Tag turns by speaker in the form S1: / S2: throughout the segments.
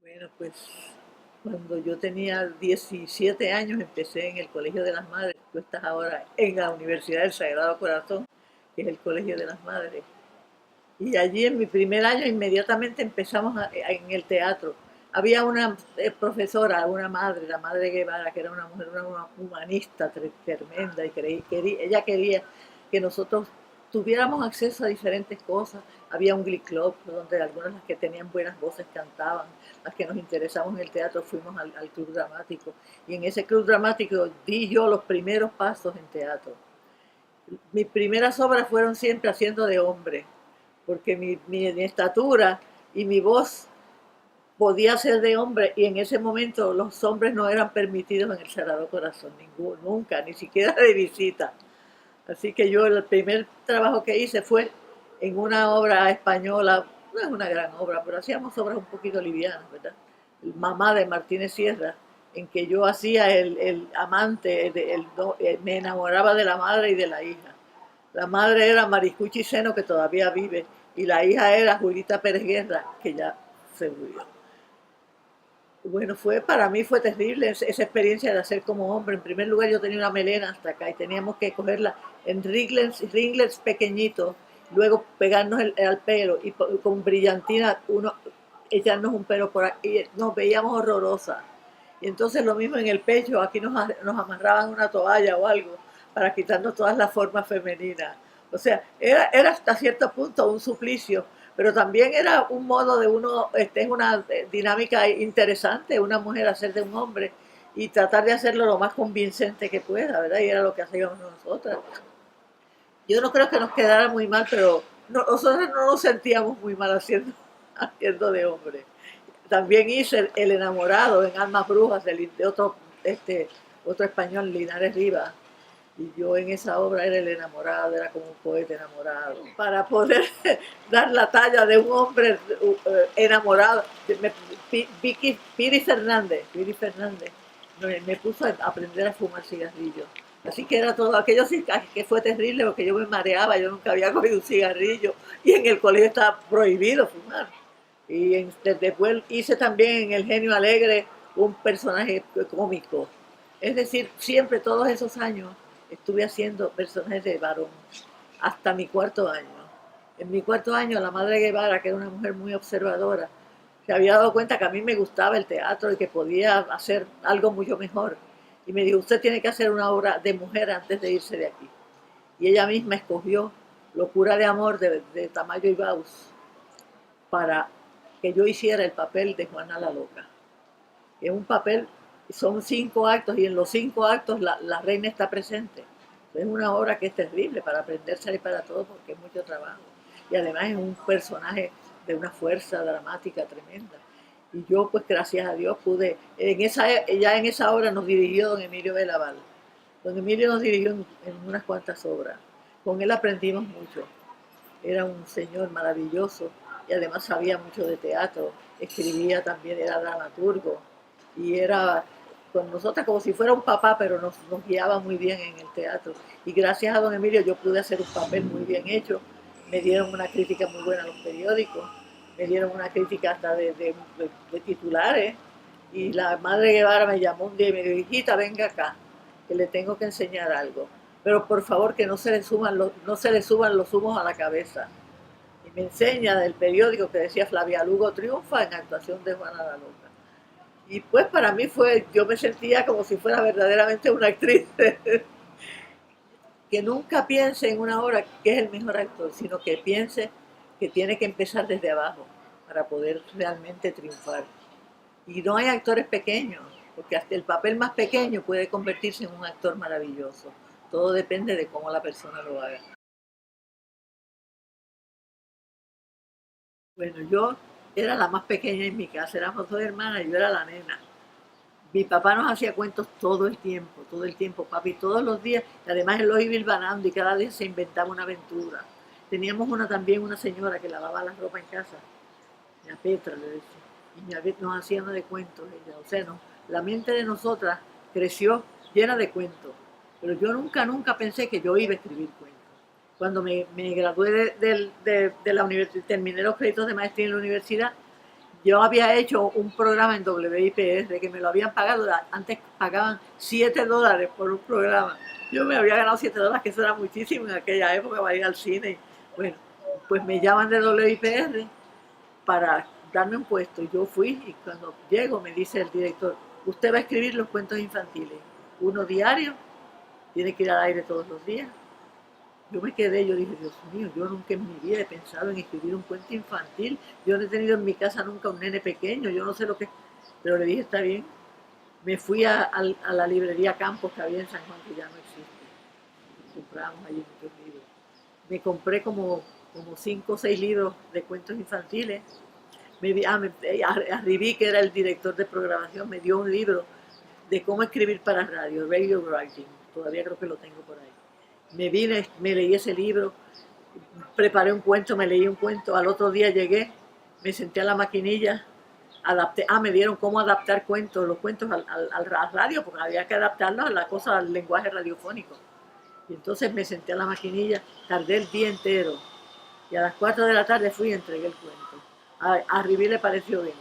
S1: Bueno, pues cuando yo tenía 17 años empecé en el Colegio de las Madres. Tú estás ahora en la Universidad del Sagrado Corazón, que es el Colegio de las Madres. Y allí en mi primer año inmediatamente empezamos en el teatro. Había una profesora, una madre, la madre Guevara, que era una mujer, una humanista tremenda, y ella quería que nosotros tuviéramos acceso a diferentes cosas. Había un glee club donde algunas las que tenían buenas voces cantaban, las que nos interesamos en el teatro fuimos al club dramático. Y en ese club dramático di yo los primeros pasos en teatro. Mis primeras obras fueron siempre haciendo de hombre, porque mi estatura y mi voz podía ser de hombre, y en ese momento los hombres no eran permitidos en el Sagrado Corazón, nunca, ni siquiera de visita. Así que yo el primer trabajo que hice fue en una obra española, no es una gran obra, pero hacíamos obras un poquito livianas, ¿verdad? Mamá de Martínez Sierra, en que yo hacía el amante, me enamoraba de la madre y de la hija. La madre era Maricuchi Seno, que todavía vive, y la hija era Julita Pérez Guerra, que ya se murió. Bueno, para mí fue terrible esa experiencia de hacer como hombre. En primer lugar, yo tenía una melena hasta acá y teníamos que cogerla en ringlets pequeñitos, luego pegarnos al pelo y con brillantina echarnos un pelo por ahí. Y nos veíamos horrorosas. Y entonces lo mismo en el pecho, aquí nos amarraban una toalla o algo para quitarnos todas las formas femeninas. O sea, era hasta cierto punto un suplicio, pero también era un modo de uno, es una dinámica interesante, una mujer hacer de un hombre y tratar de hacerlo lo más convincente que pueda, ¿verdad? Y era lo que hacíamos nosotras. Yo no creo que nos quedara muy mal, pero nosotros no nos sentíamos muy mal haciendo de hombre. También hice el enamorado en Almas Brujas de otro español, Linares Rivas. Y yo en esa obra era el enamorado, era como un poeta enamorado. Para poder dar la talla de un hombre enamorado, Piri Fernández me puso a aprender a fumar cigarrillos. Así que era todo aquello sí que fue terrible porque yo me mareaba, yo nunca había cogido un cigarrillo y en el colegio estaba prohibido fumar. Y después hice también en El Genio Alegre un personaje cómico. Es decir, siempre todos esos años estuve haciendo personajes de varón, hasta mi cuarto año. En mi cuarto año, la madre Guevara, que era una mujer muy observadora, se había dado cuenta que a mí me gustaba el teatro y que podía hacer algo mucho mejor. Y me dijo, usted tiene que hacer una obra de mujer antes de irse de aquí. Y ella misma escogió Locura de Amor de Tamayo y Baus para que yo hiciera el papel de Juana la Loca. Es un papel, son 5 actos y en los 5 actos la reina está presente. Es una obra que es terrible para aprenderse y para todo porque es mucho trabajo. Y además es un personaje de una fuerza dramática tremenda. Y yo, pues gracias a Dios, pude, ya en esa obra nos dirigió don Emilio Belaval. Don Emilio nos dirigió en unas cuantas obras. Con él aprendimos mucho. Era un señor maravilloso y además sabía mucho de teatro, escribía también, era dramaturgo y era con nosotras como si fuera un papá, pero nos guiaba muy bien en el teatro. Y gracias a don Emilio yo pude hacer un papel muy bien hecho, me dieron una crítica muy buena a los periódicos, me dieron una crítica hasta de titulares, y la madre Guevara me llamó un día y me dijo, hijita, venga acá, que le tengo que enseñar algo, pero por favor que no se le suban los humos a la cabeza. Y me enseña del periódico que decía Flavia Lugo triunfa en actuación de Juana la Loca. Y pues para mí yo me sentía como si fuera verdaderamente una actriz. Que nunca piense en una obra que es el mejor actor, sino que piense que tiene que empezar desde abajo para poder realmente triunfar. Y no hay actores pequeños, porque hasta el papel más pequeño puede convertirse en un actor maravilloso. Todo depende de cómo la persona lo haga. Bueno, yo era la más pequeña en mi casa, éramos 2 hermanas y yo era la nena. Mi papá nos hacía cuentos todo el tiempo, papi, todos los días. Y además él lo iba hilvanando y cada día se inventaba una aventura. Teníamos también una señora que lavaba la ropa en casa, doña Petra le decía. Y nos hacía una de cuentos ella, o sea, la mente de nosotras creció llena de cuentos, pero yo nunca pensé que yo iba a escribir cuentos. Cuando me gradué de la universidad, terminé los créditos de maestría en la universidad, yo había hecho un programa en WIPR que me lo habían pagado, antes pagaban $7 por un programa. Yo me había ganado $7, que eso era muchísimo en aquella época para ir al cine. Bueno, pues me llaman de WIPR para darme un puesto. Yo fui y cuando llego me dice el director, usted va a escribir los cuentos infantiles, uno diario, tiene que ir al aire todos los días. Yo me quedé, yo dije, Dios mío, yo nunca en mi vida he pensado en escribir un cuento infantil. Yo no he tenido en mi casa nunca un nene pequeño, yo no sé lo que... Pero le dije, está bien. Me fui a la librería Campos que había en San Juan, que ya no existe. Compramos allí muchos libros. Me compré como 5 o 6 libros de cuentos infantiles. Arribí, que era el director de programación, me dio un libro de cómo escribir para radio, radio writing. Todavía creo que lo tengo por ahí. Me vine, me leí ese libro, preparé un cuento, me leí un cuento, al otro día llegué, me senté a la maquinilla, me dieron cómo adaptar cuentos, los cuentos al radio, porque había que adaptarlos a la cosa, al lenguaje radiofónico. Y entonces me senté a la maquinilla, tardé el día entero, y a las 4 de la tarde fui y entregué el cuento. A Ribí le pareció bien.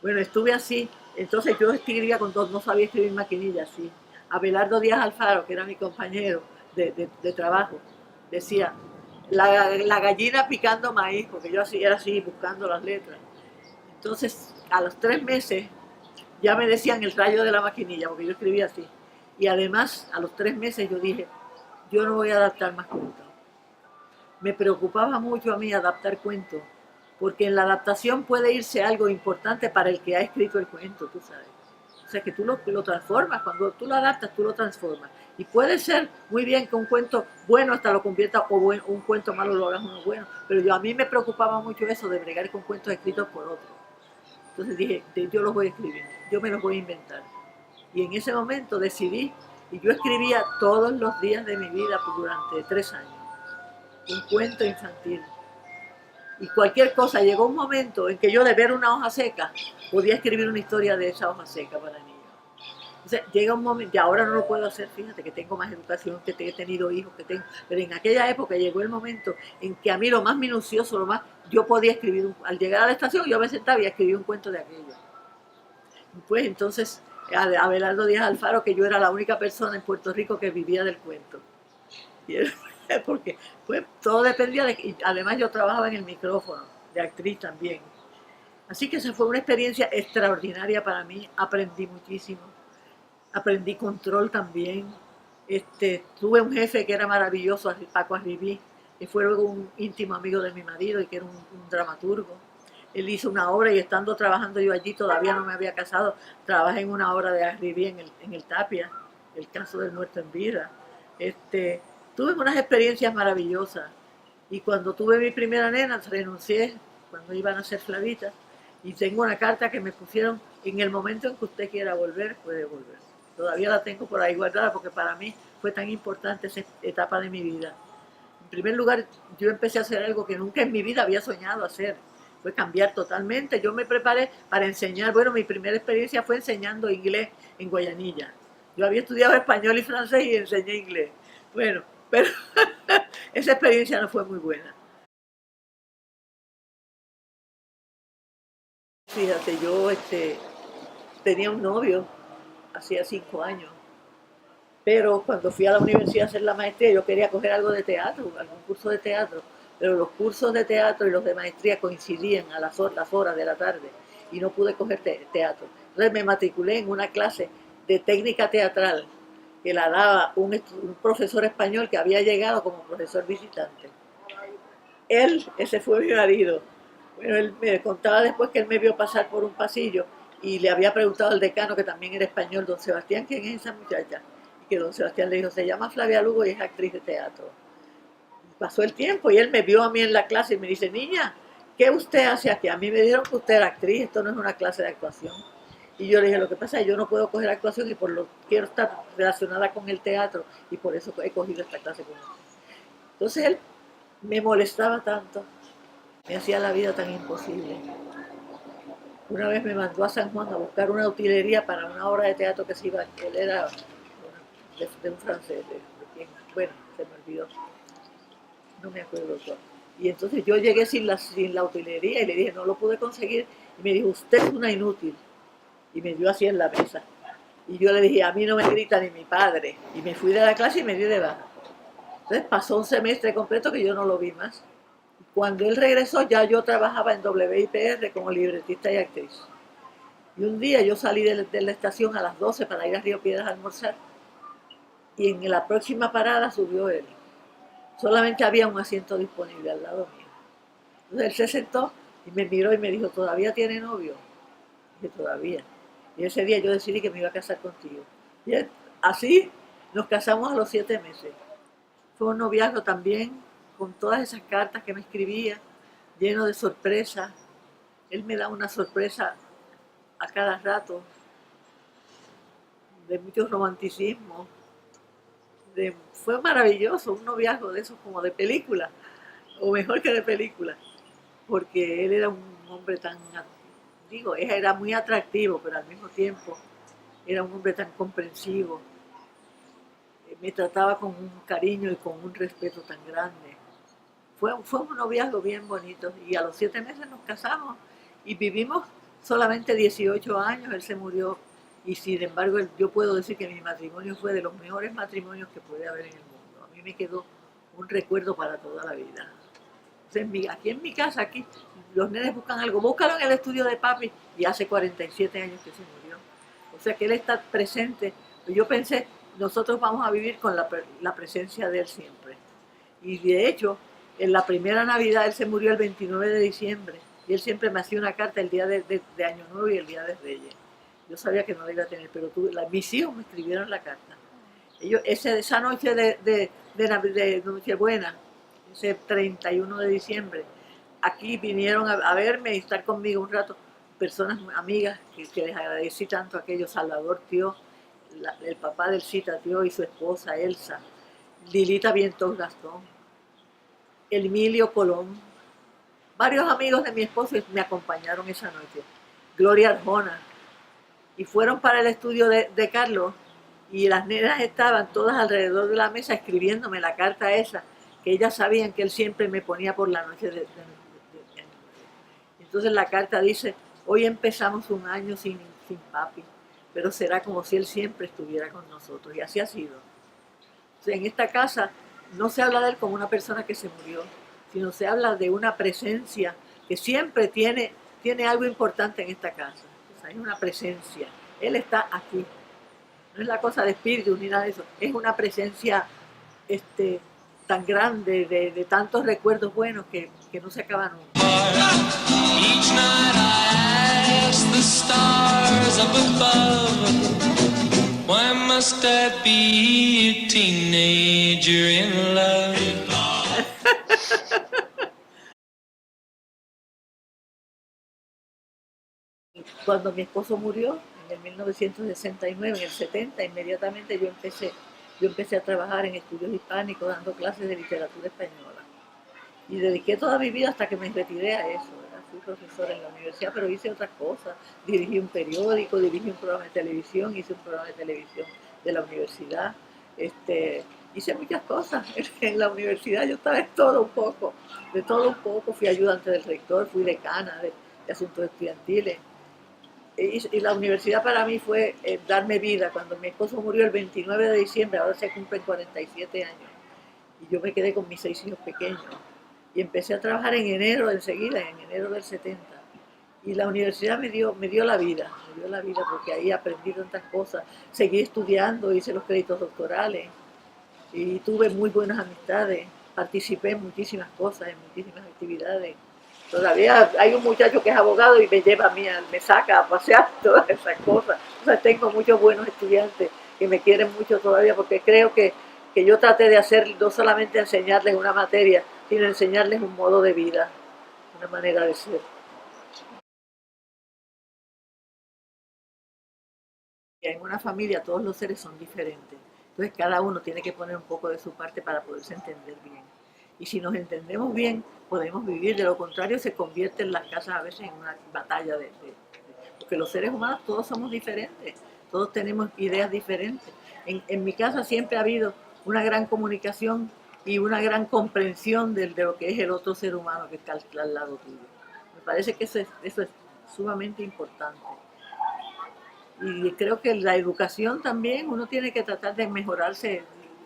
S1: Bueno, estuve así, entonces yo escribía con dos, no sabía escribir maquinilla, así. Abelardo Díaz Alfaro, que era mi compañero de trabajo, decía, la gallina picando maíz, porque yo así, era así, buscando las letras. Entonces, a los 3 meses, ya me decían el rayo de la maquinilla, porque yo escribía así. Y además, a los 3 meses yo dije, yo no voy a adaptar más cuentos. Me preocupaba mucho a mí adaptar cuentos, porque en la adaptación puede irse algo importante para el que ha escrito el cuento, tú sabes. O sea, que tú lo transformas, cuando tú lo adaptas, tú lo transformas. Y puede ser muy bien que un cuento bueno hasta lo convierta, o un cuento malo lo hagas uno bueno, pero a mí me preocupaba mucho eso de bregar con cuentos escritos por otros. Entonces dije, yo los voy a escribir, yo me los voy a inventar. Y en ese momento decidí, y yo escribía todos los días de mi vida durante 3 años, un cuento infantil. Y cualquier cosa, llegó un momento en que yo de ver una hoja seca podía escribir una historia de esa hoja seca para niños. O sea, llega un momento, y ahora no lo puedo hacer, fíjate que tengo más educación, que he tenido hijos, pero en aquella época llegó el momento en que a mí lo más minucioso, yo podía escribir, al llegar a la estación yo me sentaba y escribía un cuento de aquello. Pues entonces, Abelardo Díaz Alfaro, que yo era la única persona en Puerto Rico que vivía del cuento. Y porque pues, todo dependía de... Y además yo trabajaba en el micrófono, de actriz también. Así que esa fue una experiencia extraordinaria para mí, aprendí muchísimo, aprendí control también. Tuve un jefe que era maravilloso, Paco Arribí, que fue luego un íntimo amigo de mi marido y que era un dramaturgo. Él hizo una obra y estando trabajando yo allí, todavía no me había casado, trabajé en una obra de Arribí en el Tapia, el caso del muerto en vida. Tuve unas experiencias maravillosas y cuando tuve mi primera nena renuncié cuando iban a ser Flavita y tengo una carta que me pusieron: en el momento en que usted quiera volver, puede volver. Todavía la tengo por ahí guardada porque para mí fue tan importante esa etapa de mi vida. En primer lugar, yo empecé a hacer algo que nunca en mi vida había soñado hacer, fue cambiar totalmente. Yo me preparé para enseñar, bueno, mi primera experiencia fue enseñando inglés en Guayanilla. Yo había estudiado español y francés y enseñé inglés. Bueno, pero esa experiencia no fue muy buena. Fíjate, yo tenía un novio hacía 5 años, pero cuando fui a la universidad a hacer la maestría yo quería coger algo de teatro, algún curso de teatro, pero los cursos de teatro y los de maestría coincidían a las horas de la tarde y no pude coger teatro. Entonces me matriculé en una clase de técnica teatral que la daba un profesor español que había llegado como profesor visitante. Ese fue mi marido. Bueno, él me contaba después que él me vio pasar por un pasillo y le había preguntado al decano, que también era español, don Sebastián, ¿quién es esa muchacha? Y que don Sebastián le dijo, se llama Flavia Lugo y es actriz de teatro. Pasó el tiempo y él me vio a mí en la clase y me dice, niña, ¿qué usted hace aquí? A mí me dijeron que usted era actriz, esto no es una clase de actuación. Y yo le dije, lo que pasa es que yo no puedo coger actuación y quiero estar relacionada con el teatro y por eso he cogido esta clase con usted. Entonces él me molestaba tanto, me hacía la vida tan imposible. Una vez me mandó a San Juan a buscar una utilería para una obra de teatro que se iba, él era de un francés, bueno, se me olvidó, no me acuerdo cuál. Y entonces yo llegué sin la utilería y le dije, no lo pude conseguir. Y me dijo, usted es una inútil. Y me dio así en la mesa. Y yo le dije, a mí no me grita ni mi padre. Y me fui de la clase y me di de baja. Entonces pasó un semestre completo que yo no lo vi más. Cuando él regresó ya yo trabajaba en WIPR como libretista y actriz. Y un día yo salí de la estación a las 12 para ir a Río Piedras a almorzar. Y en la próxima parada subió él. Solamente había un asiento disponible al lado mío. Entonces él se sentó y me miró y me dijo, ¿todavía tiene novio? Y dije, todavía. Y ese día yo decidí que me iba a casar contigo. Y así nos casamos a los 7 meses. Fue un noviazgo también con todas esas cartas que me escribía, lleno de sorpresas. Él me da una sorpresa a cada rato, de mucho romanticismo. Fue maravilloso, un noviazgo de esos como de película, o mejor que de película, porque él era un hombre tan, digo, era muy atractivo, pero al mismo tiempo era un hombre tan comprensivo, me trataba con un cariño y con un respeto tan grande. Fue un noviazgo bien bonito y a los 7 meses nos casamos y vivimos solamente 18 años, él se murió y sin embargo yo puedo decir que mi matrimonio fue de los mejores matrimonios que puede haber en el mundo. A mí me quedó un recuerdo para toda la vida. Entonces, aquí en mi casa, aquí los nenes buscan algo, búscalo en el estudio de papi y hace 47 años que se murió. O sea que él está presente. Yo pensé, nosotros vamos a vivir con la presencia de él siempre. Y de hecho, en la primera Navidad él se murió el 29 de diciembre y él siempre me hacía una carta el día de Año Nuevo y el día de Reyes. Yo sabía que no la iba a tener, pero mis hijos me escribieron la carta. Esa noche de Nochebuena, ese 31 de diciembre, aquí vinieron a verme y estar conmigo un rato personas amigas que les agradecí tanto a aquellos, Salvador Tío, el papá del Cita Tío y su esposa Elsa, Lilita Vientos Gastón, Emilio Colón, varios amigos de mi esposo me acompañaron esa noche, Gloria Arjona, y fueron para el estudio de Carlos y las nenas estaban todas alrededor de la mesa escribiéndome la carta esa, que ellas sabían que él siempre me ponía por la noche entonces la carta dice, hoy empezamos un año sin papi, pero será como si él siempre estuviera con nosotros, y así ha sido. O sea, en esta casa no se habla de él como una persona que se murió, sino se habla de una presencia que siempre tiene algo importante en esta casa. O sea, es una presencia. Él está aquí. No es la cosa de espíritu ni nada de eso. Es una presencia tan grande de tantos recuerdos buenos que no se acaban nunca. Each night I ask the stars up above, why must I be a teenager in love? Cuando mi esposo murió, en el 1969, en el 70, inmediatamente yo empecé a trabajar en estudios hispánicos, dando clases de literatura española. Y dediqué toda mi vida hasta que me retiré a eso. ¿Verdad? Fui profesora en la universidad, pero hice otras cosas. Dirigí un periódico, dirigí un programa de televisión, hice un programa de televisión de la universidad. Hice muchas cosas. En la universidad yo estaba de todo un poco. Fui ayudante del rector, fui decana de asuntos estudiantiles. Y la universidad para mí fue darme vida. Cuando mi esposo murió el 29 de diciembre, ahora se cumplen 47 años, y yo me quedé con mis 6 hijos pequeños. Y empecé a trabajar en enero, enseguida, en enero del 70. Y la universidad me dio la vida porque ahí aprendí tantas cosas. Seguí estudiando, hice los créditos doctorales y tuve muy buenas amistades. Participé en muchísimas cosas, en muchísimas actividades. Todavía hay un muchacho que es abogado y me lleva a mí, me saca a pasear todas esas cosas. O sea, tengo muchos buenos estudiantes que me quieren mucho todavía porque creo que yo traté de hacer, no solamente enseñarles una materia, sino enseñarles un modo de vida, una manera de ser. Y en una familia todos los seres son diferentes, entonces cada uno tiene que poner un poco de su parte para poderse entender bien. Y si nos entendemos bien, podemos vivir, de lo contrario se convierten las casas a veces en una batalla porque los seres humanos todos somos diferentes, todos tenemos ideas diferentes. En mi casa siempre ha habido una gran comunicación y una gran comprensión de lo que es el otro ser humano que está al lado tuyo. Me parece que eso es sumamente importante. Y creo que la educación también, uno tiene que tratar de mejorarse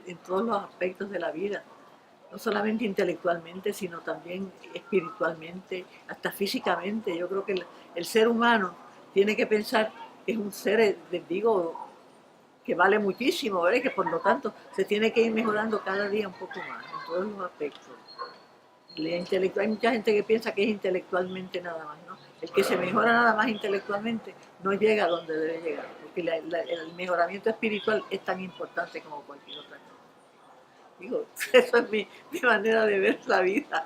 S1: en todos los aspectos de la vida, no solamente intelectualmente, sino también espiritualmente, hasta físicamente. Yo creo que el ser humano tiene que pensar que es un ser, les digo, que vale muchísimo, ¿verdad? Y que por lo tanto se tiene que ir mejorando cada día un poco más en todos los aspectos. Hay mucha gente que piensa que es intelectualmente nada más, ¿no? El que se mejora nada más intelectualmente no llega a donde debe llegar, porque el mejoramiento espiritual es tan importante como cualquier otra cosa. Digo, eso es mi manera de ver la vida.